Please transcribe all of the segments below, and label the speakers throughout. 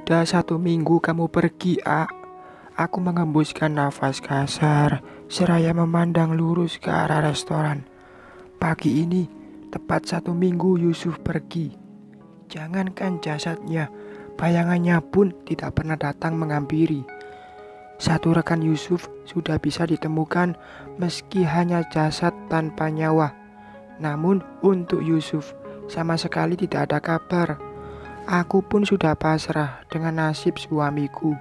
Speaker 1: Sudah 1 minggu kamu pergi, A. Aku mengembuskan nafas kasar, seraya memandang lurus ke arah restoran. Pagi ini, tepat 1 minggu Yusuf pergi. Jangankan jasadnya, bayangannya pun tidak pernah datang menghampiri. Satu rekan Yusuf sudah bisa ditemukan meski hanya jasad tanpa nyawa. Namun untuk Yusuf sama sekali tidak ada kabar. Aku pun sudah pasrah dengan nasib suamiku.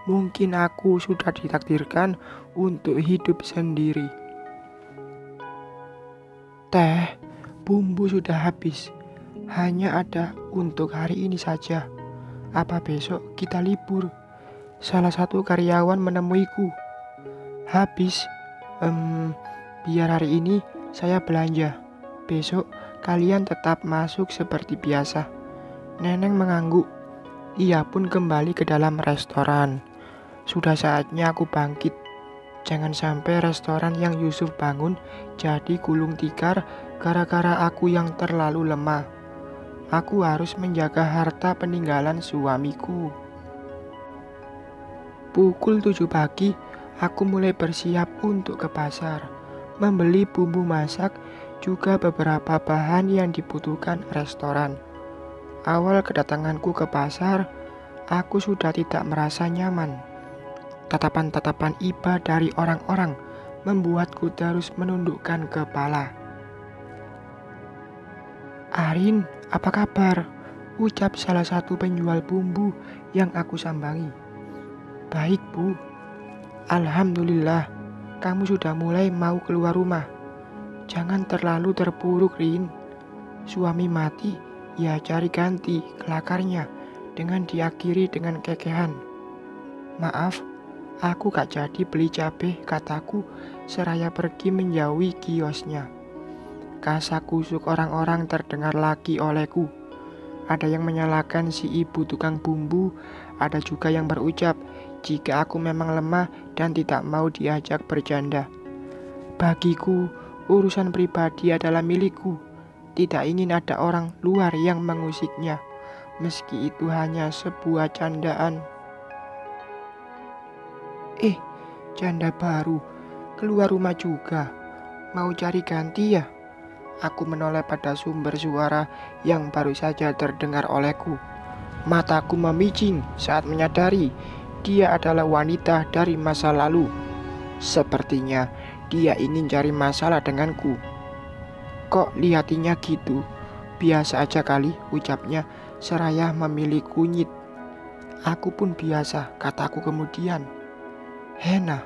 Speaker 1: Mungkin aku sudah ditakdirkan untuk hidup sendiri. Teh, bumbu sudah habis. Hanya ada untuk hari ini saja. Apa besok kita libur? Salah satu karyawan menemuiku. Habis? Biar hari ini saya belanja. Besok kalian tetap masuk seperti biasa. Neneng mengangguk. Ia pun kembali ke dalam restoran. Sudah saatnya aku bangkit. Jangan sampai restoran yang Yusuf bangun jadi gulung tikar gara-gara aku yang terlalu lemah. Aku harus menjaga harta peninggalan suamiku. Pukul 7 pagi, aku mulai bersiap untuk ke pasar. Membeli bumbu masak, juga beberapa bahan yang dibutuhkan restoran. Awal kedatanganku ke pasar, aku sudah tidak merasa nyaman. Tatapan-tatapan iba dari orang-orang membuatku terus menundukkan kepala. "Arin, apa kabar?" ucap salah satu penjual bumbu yang aku sambangi. "Baik, Bu. Alhamdulillah, kamu sudah mulai mau keluar rumah. Jangan terlalu terpuruk, Rin. Suami mati, ya cari ganti kelakarnya," dengan diakhiri dengan kekehan. "Maaf, aku gak jadi beli cabai," kataku seraya pergi menjauhi kiosnya. Kasak-kusuk orang-orang terdengar lagi olehku. Ada yang menyalahkan si ibu tukang bumbu, ada juga yang berucap jika aku memang lemah dan tidak mau diajak bercanda. Bagiku, urusan pribadi adalah milikku. Tidak ingin ada orang luar yang mengusiknya, meski itu hanya sebuah candaan. Janda baru, keluar rumah juga. Mau cari ganti ya? Aku menoleh pada sumber suara yang baru saja terdengar olehku. Mataku memicing saat menyadari dia adalah wanita dari masa lalu. Sepertinya dia ingin cari masalah denganku. "Kok lihatinya gitu? Biasa aja kali," ucapnya seraya memilih kunyit. "Aku pun biasa," kataku kemudian. "Hena."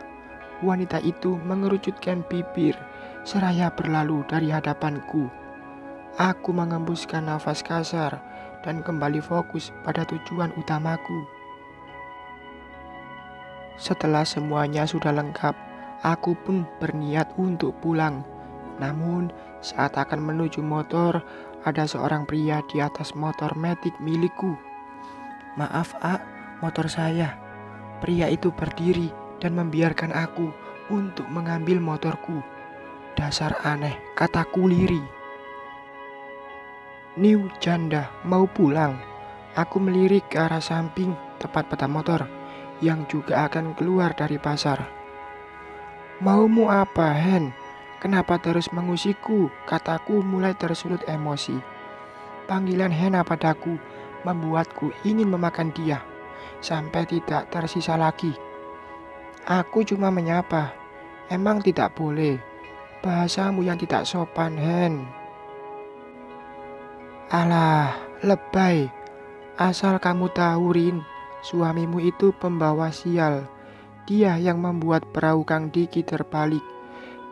Speaker 1: Wanita itu mengerucutkan bibir seraya berlalu dari hadapanku. Aku mengembuskan nafas kasar dan kembali fokus pada tujuan utamaku. Setelah semuanya sudah lengkap, aku pun berniat untuk pulang. Namun, saat akan menuju motor, ada seorang pria di atas motor metik milikku. "Maaf, A, motor saya." Pria itu berdiri dan membiarkan aku untuk mengambil motorku. "Dasar aneh," kataku lirih. "New janda, mau pulang?" Aku melirik ke arah samping tepat pada motor yang juga akan keluar dari pasar. "Maumu apa, Hen? Kenapa terus mengusikku?" kataku mulai tersulut emosi. Panggilan Hena padaku membuatku ingin memakan dia sampai tidak tersisa lagi. Aku cuma menyapa. "Emang tidak boleh? Bahasamu yang tidak sopan, Hen." "Alah, lebay. Asal kamu tahu, Rin, suamimu itu pembawa sial. Dia yang membuat perahu Kang Diki terbalik.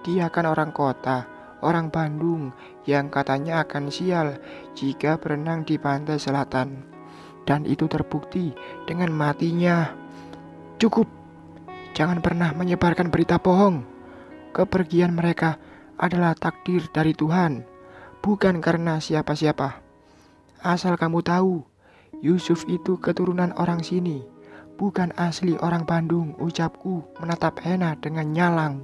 Speaker 1: Dia kan orang kota, orang Bandung, yang katanya akan sial jika berenang di pantai selatan. Dan itu terbukti dengan matinya." "Cukup. Jangan pernah menyebarkan berita bohong. Kepergian mereka adalah takdir dari Tuhan, bukan karena siapa-siapa. Asal kamu tahu, Yusuf itu keturunan orang sini, bukan asli orang Bandung," ucapku menatap Hena dengan nyalang.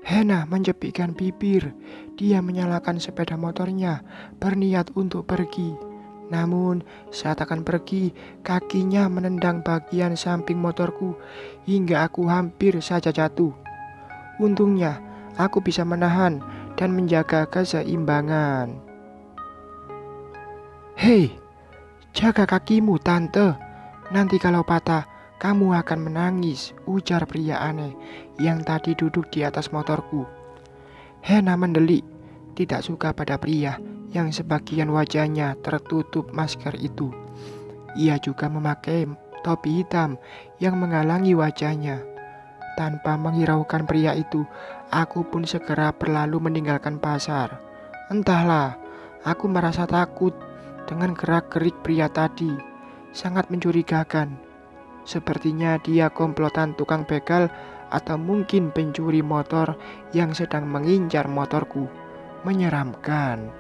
Speaker 1: Hena menjepitkan bibir. Dia menyalakan sepeda motornya, berniat untuk pergi. Namun saat akan pergi, kakinya menendang bagian samping motorku hingga aku hampir saja jatuh. Untungnya aku bisa menahan dan menjaga keseimbangan. "Hei, jaga kakimu tante, nanti kalau patah kamu akan menangis," ujar pria aneh yang tadi duduk di atas motorku. Hena mendelik, tidak suka pada pria yang sebagian wajahnya tertutup masker itu. Ia juga memakai topi hitam yang menghalangi wajahnya. Tanpa menghiraukan pria itu, aku pun segera berlalu meninggalkan pasar. Entahlah, aku merasa takut dengan gerak-gerik pria tadi. Sangat mencurigakan. Sepertinya dia komplotan tukang begal atau mungkin pencuri motor yang sedang mengincar motorku. Menyeramkan.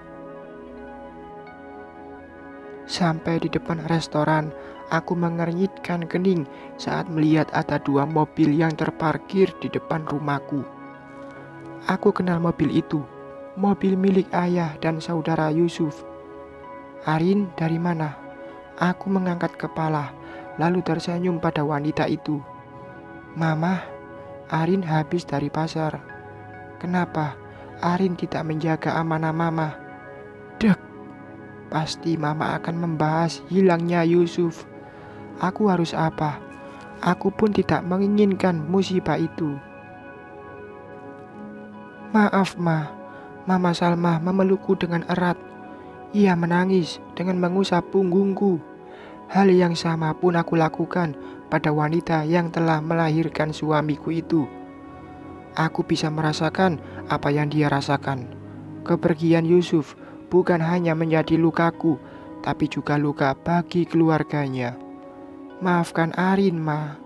Speaker 1: Sampai di depan restoran, aku mengernyitkan kening saat melihat ada 2 mobil yang terparkir di depan rumahku. Aku kenal mobil itu, mobil milik ayah dan saudara Yusuf. "Arin dari mana?" Aku mengangkat kepala, lalu tersenyum pada wanita itu. "Mama, Arin habis dari pasar." "Kenapa Arin tidak menjaga amanah mama?" Dek. Pasti mama akan membahas hilangnya Yusuf. Aku harus apa? Aku pun tidak menginginkan musibah itu. "Maaf ma." Mama Salma memelukku dengan erat. Ia menangis dengan mengusap punggungku. Hal yang sama pun aku lakukan pada wanita yang telah melahirkan suamiku itu. Aku bisa merasakan apa yang dia rasakan. Kepergian Yusuf bukan hanya menjadi lukaku, tapi juga luka bagi keluarganya. Maafkan Arin, Ma.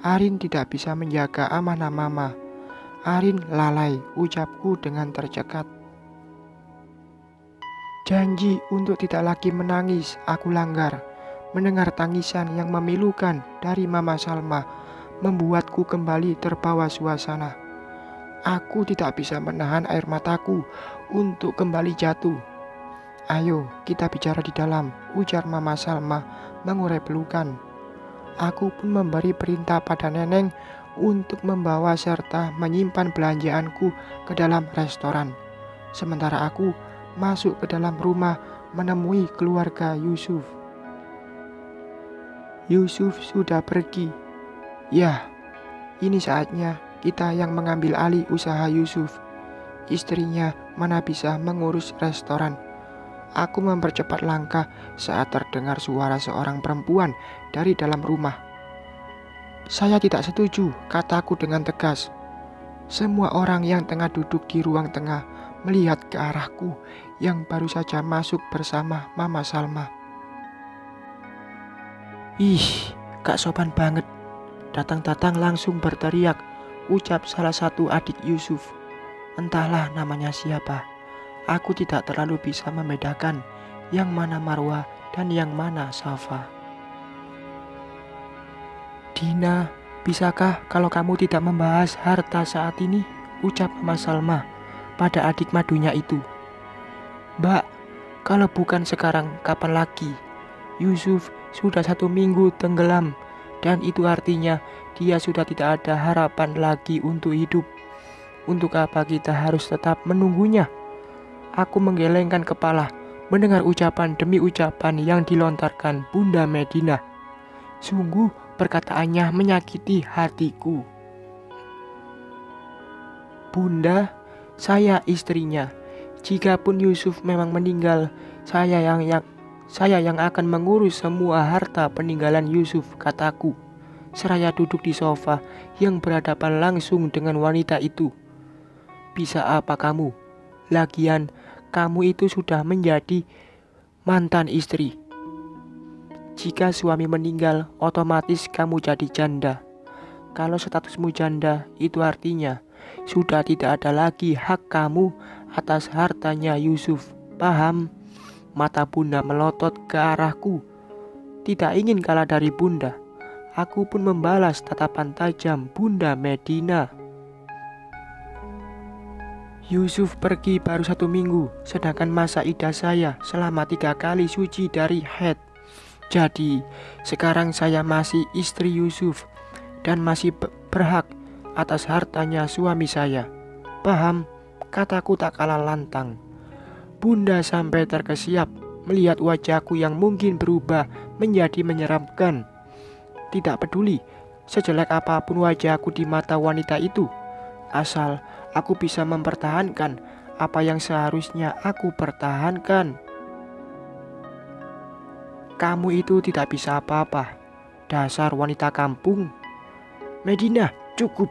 Speaker 1: Arin tidak bisa menjaga amanah mama. Arin lalai, ucapku dengan tercekat. Janji untuk tidak lagi menangis, aku langgar. Mendengar tangisan yang memilukan dari Mama Salma membuatku kembali terbawa suasana. Aku tidak bisa menahan air mataku untuk kembali jatuh. "Ayo kita bicara di dalam," ujar Mama Salma mengurai pelukan. Aku pun memberi perintah pada Neneng untuk membawa serta menyimpan belanjaanku ke dalam restoran. Sementara aku masuk ke dalam rumah menemui keluarga Yusuf. Yusuf sudah pergi. Ya, ini saatnya kita yang mengambil alih usaha Yusuf. Istrinya mana bisa mengurus restoran. Aku mempercepat langkah saat terdengar suara seorang perempuan dari dalam rumah. "Saya tidak setuju," kataku dengan tegas. Semua orang yang tengah duduk di ruang tengah melihat ke arahku yang baru saja masuk bersama Mama Salma. "Ih, gak sopan banget. Datang-datang langsung berteriak," ucap salah satu adik Yusuf. Entahlah namanya siapa. Aku tidak terlalu bisa membedakan yang mana Marwa dan yang mana Safa. "Dina, bisakah kalau kamu tidak membahas harta saat ini?" ucap Mama Salma pada adik madunya itu. "Mbak, kalau bukan sekarang kapan lagi? Yusuf sudah 1 minggu tenggelam dan itu artinya dia sudah tidak ada harapan lagi untuk hidup. Untuk apa kita harus tetap menunggunya?" Aku menggelengkan kepala mendengar ucapan demi ucapan yang dilontarkan Bunda Medina. Sungguh perkataannya menyakiti hatiku. "Bunda, saya istrinya. Jikapun Yusuf memang meninggal, saya yang akan mengurus semua harta peninggalan Yusuf," kataku, seraya duduk di sofa yang berhadapan langsung dengan wanita itu. "Bisa apa kamu? Lagian kamu itu sudah menjadi mantan istri. Jika suami meninggal, otomatis kamu jadi janda. Kalau statusmu janda, itu artinya sudah tidak ada lagi hak kamu atas hartanya Yusuf. Paham?" Mata Bunda melotot ke arahku. Tidak ingin kalah dari Bunda, aku pun membalas tatapan tajam Bunda Medina. Yusuf pergi baru 1 minggu, sedangkan masa idah saya selama 3 kali suci dari haid. Jadi, sekarang saya masih istri Yusuf dan masih berhak atas hartanya suami saya. Paham? Kataku tak kalah lantang. Bunda sampai terkesiap melihat wajahku yang mungkin berubah menjadi menyeramkan. Tidak peduli sejelek apapun wajahku di mata wanita itu, asal aku bisa mempertahankan apa yang seharusnya aku pertahankan. Kamu itu tidak bisa apa-apa, dasar wanita kampung. Medina, cukup.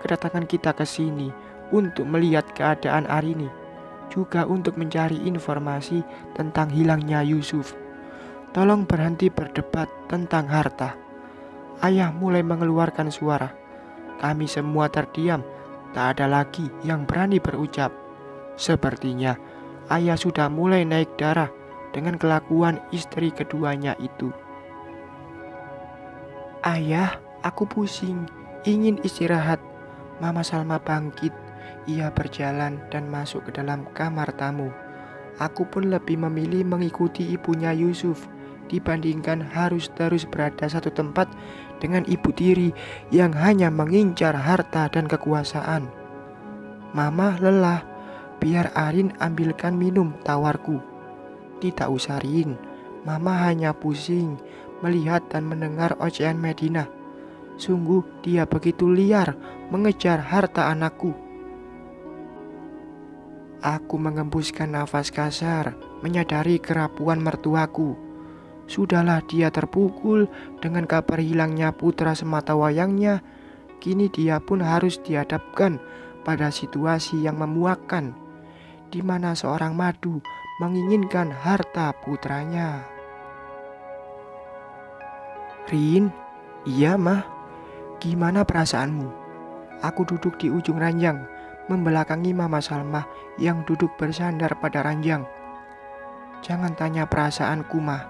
Speaker 1: Kedatangan kita ke sini untuk melihat keadaan Arini, juga untuk mencari informasi tentang hilangnya Yusuf. Tolong berhenti berdebat tentang harta. Ayah mulai mengeluarkan suara. Kami semua terdiam, tak ada lagi yang berani berucap. Sepertinya ayah sudah mulai naik darah dengan kelakuan istri keduanya itu. Ayah, aku pusing, ingin istirahat. Mama Salma bangkit. Ia berjalan dan masuk ke dalam kamar tamu. Aku pun lebih memilih mengikuti ibunya Yusuf dibandingkan harus terus berada satu tempat dengan ibu tiri yang hanya mengincar harta dan kekuasaan. Mama lelah, biar Arin ambilkan minum, tawarku. Tidak usah Rin, Mama hanya pusing melihat dan mendengar ocehan Medina. Sungguh dia begitu liar mengejar harta anakku. Aku mengembuskan nafas kasar, menyadari kerapuan mertuaku. Sudahlah dia terpukul dengan kabar hilangnya putra semata wayangnya. Kini dia pun harus dihadapkan pada situasi yang memuakkan, di mana seorang madu menginginkan harta putranya. Rin, iya mah, gimana perasaanmu? Aku duduk di ujung ranjang, membelakangi Mama Salma yang duduk bersandar pada ranjang. Jangan tanya perasaanku mah.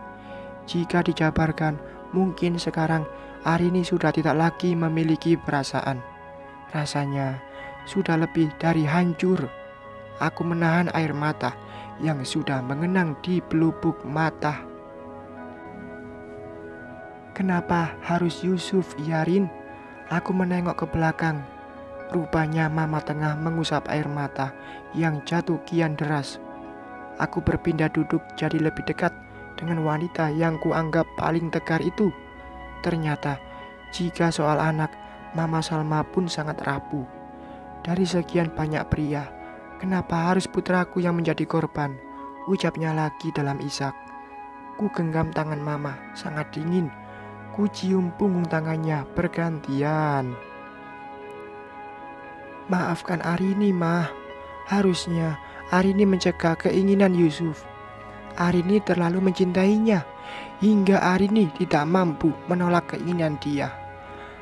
Speaker 1: Jika dijabarkan, mungkin sekarang Arini sudah tidak lagi memiliki perasaan. Rasanya sudah lebih dari hancur. Aku menahan air mata yang sudah mengenang di pelupuk mata. Kenapa harus Yusuf, Yarin? Aku menengok ke belakang. Rupanya Mama tengah mengusap air mata yang jatuh kian deras. Aku berpindah duduk jadi lebih dekat dengan wanita yang kuanggap paling tegar itu. Ternyata jika soal anak, Mama Salma pun sangat rapuh. Dari sekian banyak pria, kenapa harus putraku yang menjadi korban? Ucapnya lagi dalam isak. Ku genggam tangan Mama, sangat dingin. Ku cium punggung tangannya bergantian. Maafkan Arini mah. Harusnya Arini mencegah keinginan Yusuf. Arini terlalu mencintainya hingga Arini tidak mampu menolak keinginan dia.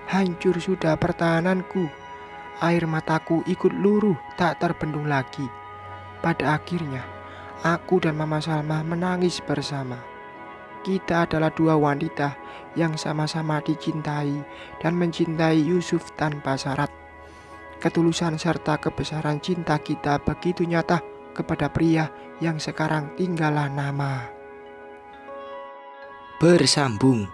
Speaker 1: Hancur sudah pertahananku. Air mataku ikut luruh tak terbendung lagi. Pada akhirnya aku dan Mama Salma menangis bersama. Kita adalah dua wanita yang sama-sama dicintai dan mencintai Yusuf tanpa syarat. Ketulusan serta kebesaran cinta kita begitu nyata kepada pria yang sekarang tinggallah nama.
Speaker 2: Bersambung.